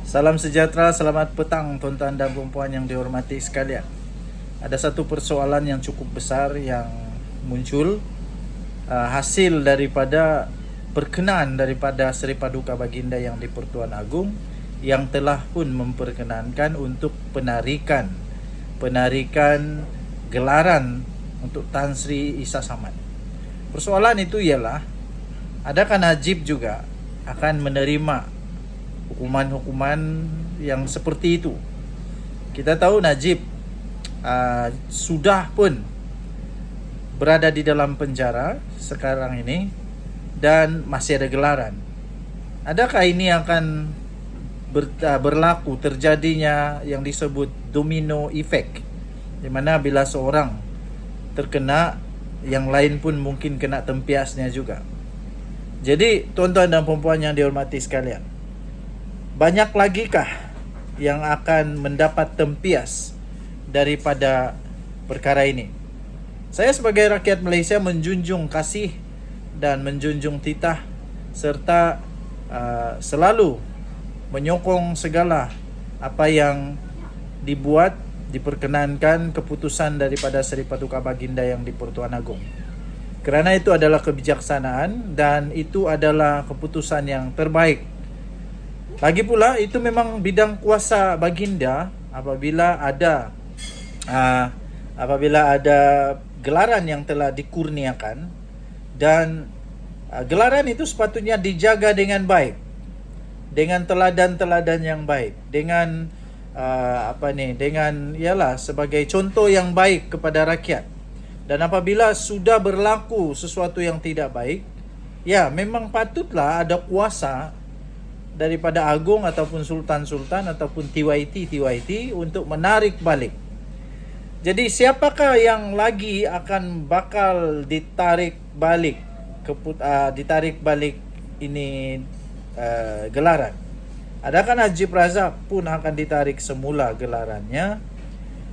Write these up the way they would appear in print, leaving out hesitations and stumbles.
Salam sejahtera, selamat petang tuan-tuan dan puan yang dihormati sekalian. Ada satu persoalan yang cukup besar yang muncul hasil daripada perkenaan daripada Seri Paduka Baginda Yang di-Pertuan Agong yang telah pun memperkenankan untuk penarikan gelaran untuk Tan Sri Isa Samad. Persoalan itu ialah, adakah Najib juga akan menerima hukuman-hukuman yang seperti itu? Kita tahu Najib sudah pun berada di dalam penjara sekarang ini dan masih ada gelaran. Adakah ini akan berlaku terjadinya yang disebut domino effect, di mana bila seorang terkena, yang lain pun mungkin kena tempiasnya juga. Jadi tuan-tuan dan puan yang dihormati sekalian, banyak lagi kah yang akan mendapat tempias daripada perkara ini? Saya sebagai rakyat Malaysia menjunjung kasih dan menjunjung titah serta selalu menyokong segala apa yang dibuat, diperkenankan keputusan daripada Seri Paduka Baginda Yang di-Pertuan Agong. Kerana itu adalah kebijaksanaan dan itu adalah keputusan yang terbaik. Lagi pula itu memang bidang kuasa baginda apabila ada gelaran yang telah dikurniakan, dan gelaran itu sepatutnya dijaga dengan baik, dengan teladan-teladan yang baik, dengan ialah sebagai contoh yang baik kepada rakyat. Dan apabila sudah berlaku sesuatu yang tidak baik, ya memang patutlah ada kuasa daripada Agong ataupun Sultan-Sultan ataupun TYT untuk menarik balik. Jadi siapakah yang lagi akan bakal ditarik balik ini gelaran? Adakah Najib Razak pun akan ditarik semula gelarannya?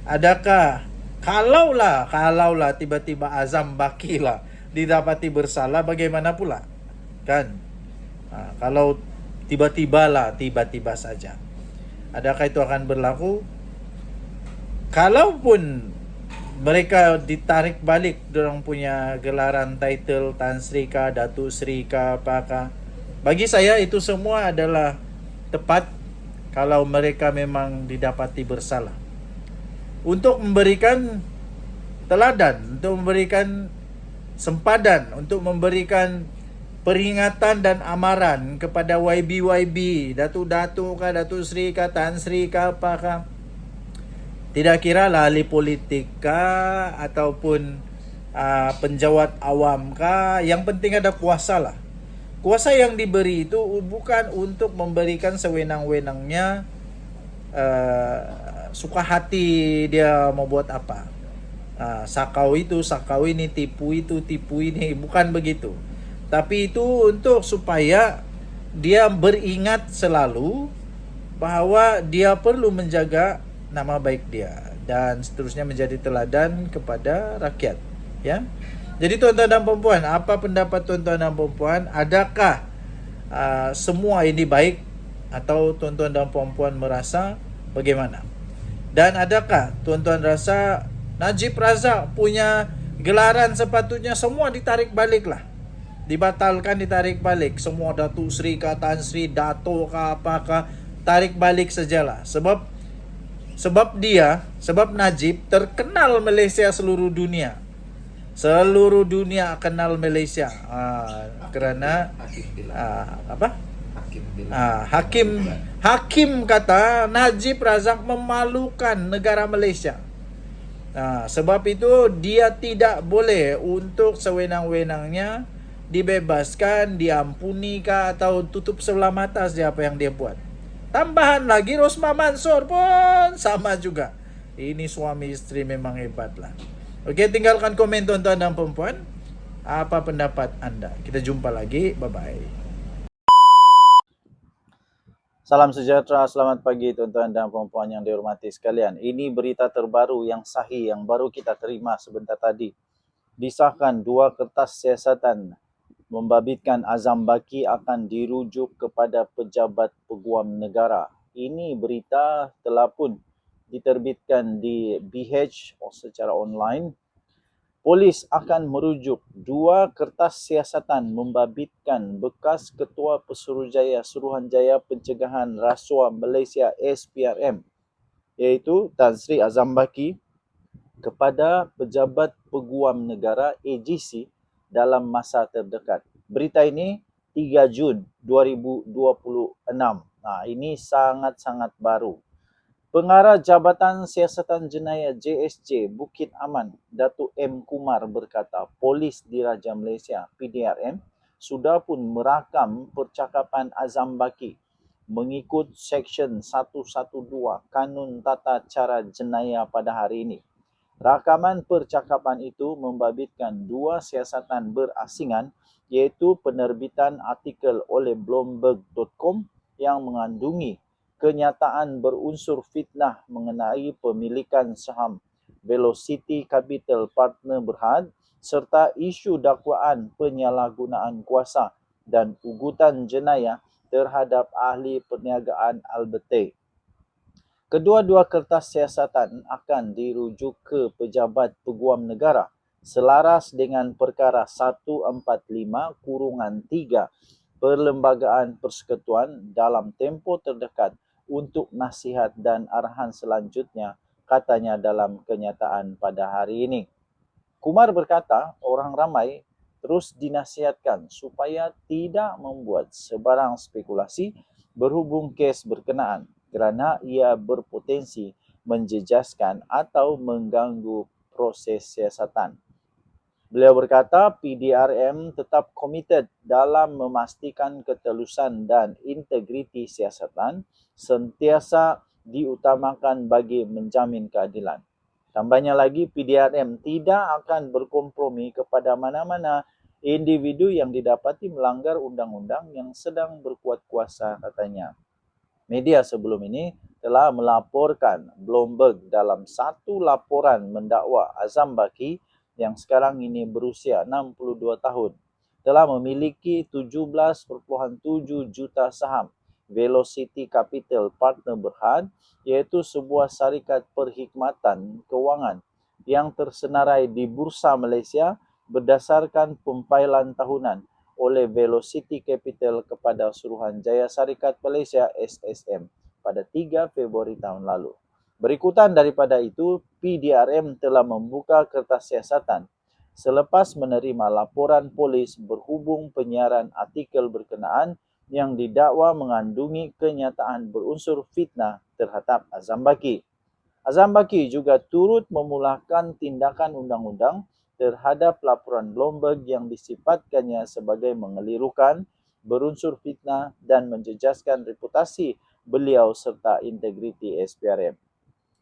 Adakah kalaulah tiba-tiba Azam Baki lah didapati bersalah, bagaimana pula? Kan? Kalau tiba-tiba saja, adakah itu akan berlaku? Kalaupun mereka ditarik balik dorang punya gelaran title Tan Sri ka, Datuk Sri ka, apakah, bagi saya itu semua adalah tepat kalau mereka memang didapati bersalah. Untuk memberikan teladan, untuk memberikan sempadan, untuk memberikan peringatan dan amaran kepada YB, Datuk ka, Datuk Sri ka, Tan Sri ka, apakah, tidak kira lah ahli politik kah ataupun penjawat awam kah, yang penting ada kuasa lah. Kuasa yang diberi itu bukan untuk memberikan sewenang-wenangnya, suka hati dia mau buat apa, sakau ini, tipu ini, bukan begitu. Tapi itu untuk supaya dia beringat selalu bahawa dia perlu menjaga nama baik dia dan seterusnya, menjadi teladan kepada rakyat, ya. Jadi tuan-tuan dan puan, apa pendapat tuan-tuan dan puan? Adakah semua ini baik, atau tuan-tuan dan puan merasa bagaimana? Dan adakah tuan-tuan rasa Najib Razak punya gelaran sepatutnya semua ditarik balik lah, dibatalkan, ditarik balik semua, Datuk Sri ka, Tan Sri, Dato ka, apakah, tarik balik sajalah. Sebab Najib terkenal Malaysia, seluruh dunia kenal Malaysia, kerana hakim kata Najib Razak memalukan negara Malaysia. Sebab itu dia tidak boleh untuk sewenang-wenangnya dibebaskan, diampuni kah, atau tutup sebelah mata saja apa yang dia buat. Tambahan lagi Rosmah Mansor pun sama juga. Ini suami isteri memang hebat lah. Okey, tinggalkan komen tuan-tuan dan puan. Apa pendapat anda? Kita jumpa lagi. Bye-bye. Salam sejahtera, selamat pagi tuan-tuan dan puan yang dihormati sekalian. Ini berita terbaru yang sahih yang baru kita terima sebentar tadi. Disahkan 2 kertas siasatan membabitkan Azam Baki akan dirujuk kepada pejabat peguam negara. Ini berita telah pun diterbitkan di BH secara online. Polis akan merujuk 2 kertas siasatan membabitkan bekas Ketua Pesuruhjaya Suruhanjaya Pencegahan Rasuah Malaysia SPRM iaitu Tan Sri Azam Baki kepada Pejabat Peguam Negara AGC dalam masa terdekat. Berita ini 3 Jun 2026. Ini sangat-sangat baru. Pengarah Jabatan Siasatan Jenayah JSJ Bukit Aman, Datuk M. Kumar berkata, Polis Diraja Malaysia PDRM sudah pun merakam percakapan Azam Baki mengikut Seksyen 112 Kanun Tata Cara Jenayah pada hari ini. Rakaman percakapan itu membabitkan 2 siasatan berasingan iaitu penerbitan artikel oleh Bloomberg.com yang mengandungi kenyataan berunsur fitnah mengenai pemilikan saham Velocity Capital Partner Berhad serta isu dakwaan penyalahgunaan kuasa dan ugutan jenayah terhadap ahli perniagaan Albertay. Kedua-dua kertas siasatan akan dirujuk ke Pejabat Peguam Negara selaras dengan perkara 145-3 Perlembagaan Persekutuan dalam tempoh terdekat untuk nasihat dan arahan selanjutnya, katanya dalam kenyataan pada hari ini. Kumar berkata, orang ramai terus dinasihatkan supaya tidak membuat sebarang spekulasi berhubung kes berkenaan kerana ia berpotensi menjejaskan atau mengganggu proses siasatan. Beliau berkata PDRM tetap komited dalam memastikan ketelusan dan integriti siasatan sentiasa diutamakan bagi menjamin keadilan. Tambahnya lagi, PDRM tidak akan berkompromi kepada mana-mana individu yang didapati melanggar undang-undang yang sedang berkuat kuasa, katanya. Media sebelum ini telah melaporkan Bloomberg dalam satu laporan mendakwa Azam Baki yang sekarang ini berusia 62 tahun telah memiliki 17.7 juta saham Velocity Capital Partner Berhad iaitu sebuah syarikat perkhidmatan kewangan yang tersenarai di Bursa Malaysia berdasarkan pemfailan tahunan oleh Velocity Capital kepada Suruhanjaya Syarikat Malaysia SSM pada 3 Februari tahun lalu. Berikutan daripada itu, PDRM telah membuka kertas siasatan selepas menerima laporan polis berhubung penyiaran artikel berkenaan yang didakwa mengandungi kenyataan berunsur fitnah terhadap Azam Baki. Azam Baki juga turut memulakan tindakan undang-undang terhadap laporan Bloomberg yang disifatkannya sebagai mengelirukan, berunsur fitnah dan menjejaskan reputasi beliau serta integriti SPRM.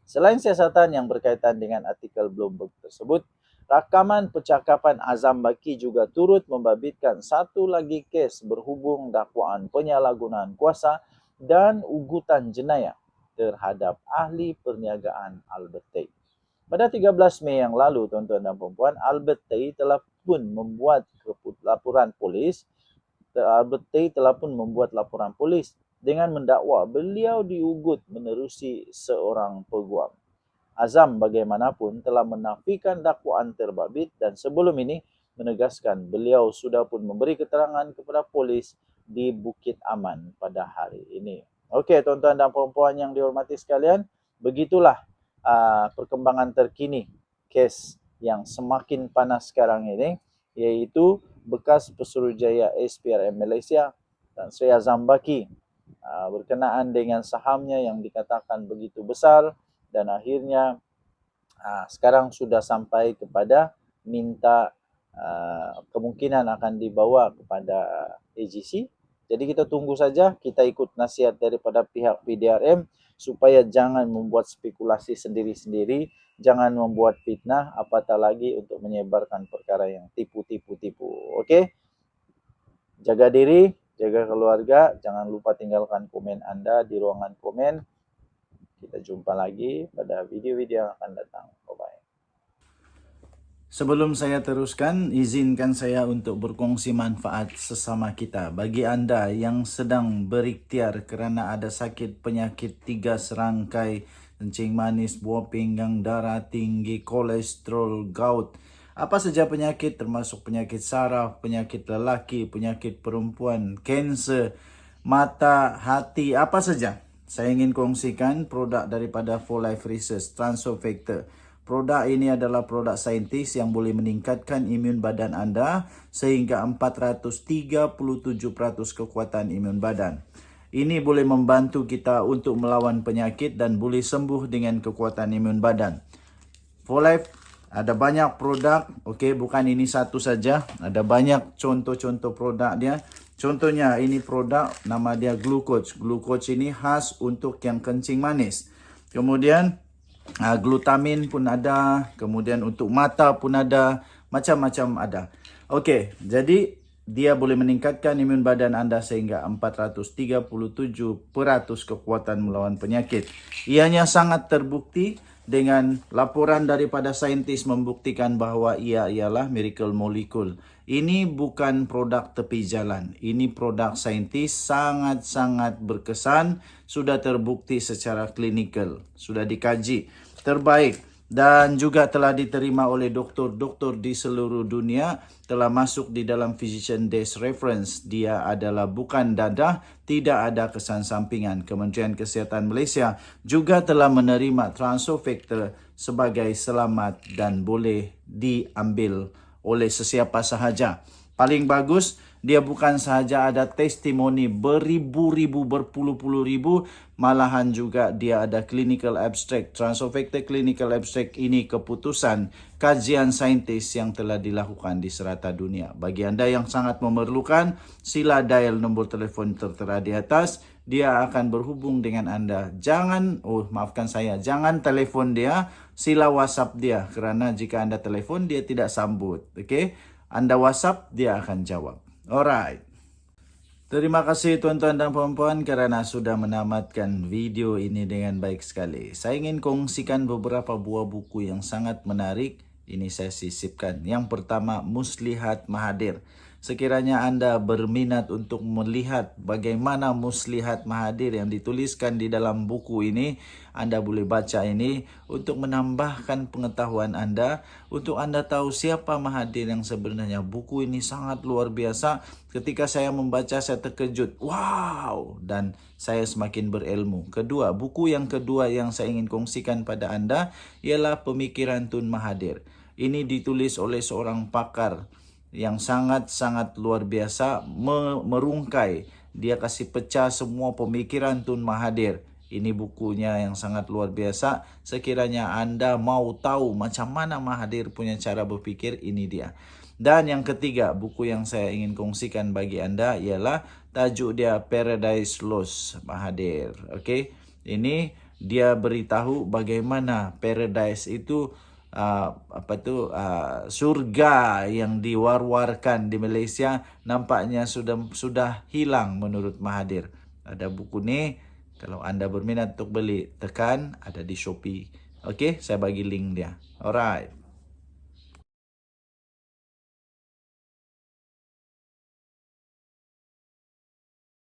Selain siasatan yang berkaitan dengan artikel Bloomberg tersebut, rakaman percakapan Azam Baki juga turut membabitkan satu lagi kes berhubung dakwaan penyalahgunaan kuasa dan ugutan jenayah terhadap ahli perniagaan Albertay. Pada 13 Mei yang lalu, tuan-tuan dan puan-puan, Albertay telah pun membuat laporan polis dengan mendakwa beliau diugut menerusi seorang peguam. Azam bagaimanapun telah menafikan dakwaan terbabit dan sebelum ini menegaskan beliau sudah pun memberi keterangan kepada polis di Bukit Aman pada hari ini. Okey, tuan-tuan dan puan-puan yang dihormati sekalian, begitulah perkembangan terkini kes yang semakin panas sekarang ini, iaitu bekas Pesuruhjaya SPRM Malaysia Tan Sri Azam Baki berkenaan dengan sahamnya yang dikatakan begitu besar dan akhirnya sekarang sudah sampai kepada minta kemungkinan akan dibawa kepada AGC. Jadi kita tunggu saja, kita ikut nasihat daripada pihak PDRM supaya jangan membuat spekulasi sendiri-sendiri, jangan membuat fitnah, apatah lagi untuk menyebarkan perkara yang tipu-tipu. Okey? Jaga diri, jaga keluarga, jangan lupa tinggalkan komen anda di ruangan komen. Kita jumpa lagi pada video-video yang akan datang. Bye-bye. Sebelum saya teruskan, izinkan saya untuk berkongsi manfaat sesama kita. Bagi Anda yang sedang berikhtiar kerana ada sakit penyakit 3 serangkai, kencing manis, buah pinggang, darah tinggi, kolesterol, gout, apa saja penyakit termasuk penyakit saraf, penyakit lelaki, penyakit perempuan, kanser, mata, hati, apa saja. Saya ingin kongsikan produk daripada 4Life Research, Transofactor. Produk ini adalah produk saintis yang boleh meningkatkan imun badan anda sehingga 437% kekuatan imun badan. Ini boleh membantu kita untuk melawan penyakit dan boleh sembuh dengan kekuatan imun badan. 4Life ada banyak produk, okey, bukan ini satu saja. Ada banyak contoh-contoh produk dia. Contohnya ini produk nama dia Glucoach. Glucoach ini khas untuk yang kencing manis. Kemudian glutamin pun ada, kemudian untuk mata pun ada, macam-macam ada. Okey, jadi dia boleh meningkatkan imun badan anda sehingga 437% kekuatan melawan penyakit. Ianya sangat terbukti dengan laporan daripada saintis membuktikan bahawa ia ialah miracle molecule. Ini bukan produk tepi jalan. Ini produk saintis sangat-sangat berkesan, sudah terbukti secara klinikal, sudah dikaji, terbaik dan juga telah diterima oleh doktor-doktor di seluruh dunia, telah masuk di dalam Physician Desk Reference. Dia adalah bukan dadah, tidak ada kesan sampingan. Kementerian Kesihatan Malaysia juga telah menerima Transofactor sebagai selamat dan boleh diambil oleh sesiapa sahaja. Paling bagus, dia bukan sahaja ada testimoni beribu-ribu, berpuluh-puluh ribu, malahan juga dia ada clinical abstract. Transofactor clinical abstract ini keputusan kajian saintis yang telah dilakukan di serata dunia. Bagi anda yang sangat memerlukan, sila dial nombor telefon tertera di atas. Dia akan berhubung dengan anda. Jangan telefon dia, sila WhatsApp dia. Kerana jika anda telefon, dia tidak sambut. Okay? Anda WhatsApp, dia akan jawab. Alright. Terima kasih tuan-tuan dan puan-puan kerana sudah menamatkan video ini dengan baik sekali. Saya ingin kongsikan beberapa buah buku yang sangat menarik. Ini saya sisipkan. Yang pertama, Muslihat Mahathir. Sekiranya anda berminat untuk melihat bagaimana Muslihat Mahathir yang dituliskan di dalam buku ini, anda boleh baca ini untuk menambahkan pengetahuan anda, untuk anda tahu siapa Mahathir yang sebenarnya. Buku ini sangat luar biasa. Ketika saya membaca, saya terkejut. Wow! Dan saya semakin berilmu. Kedua, buku yang kedua yang saya ingin kongsikan pada anda ialah Pemikiran Tun Mahathir. Ini ditulis oleh seorang pakar yang sangat-sangat luar biasa, merungkai. Dia kasih pecah semua pemikiran Tun Mahathir. Ini bukunya yang sangat luar biasa. Sekiranya anda mau tahu macam mana Mahathir punya cara berfikir, ini dia. Dan yang ketiga, buku yang saya ingin kongsikan bagi anda ialah tajuk dia Paradise Lost Mahathir. Okey, ini dia beritahu bagaimana paradise itu surga yang diwar-warkan di Malaysia nampaknya sudah hilang menurut Mahathir. Ada buku ni, kalau anda berminat untuk beli, tekan, ada di Shopee. Okey, saya bagi link dia. Alright.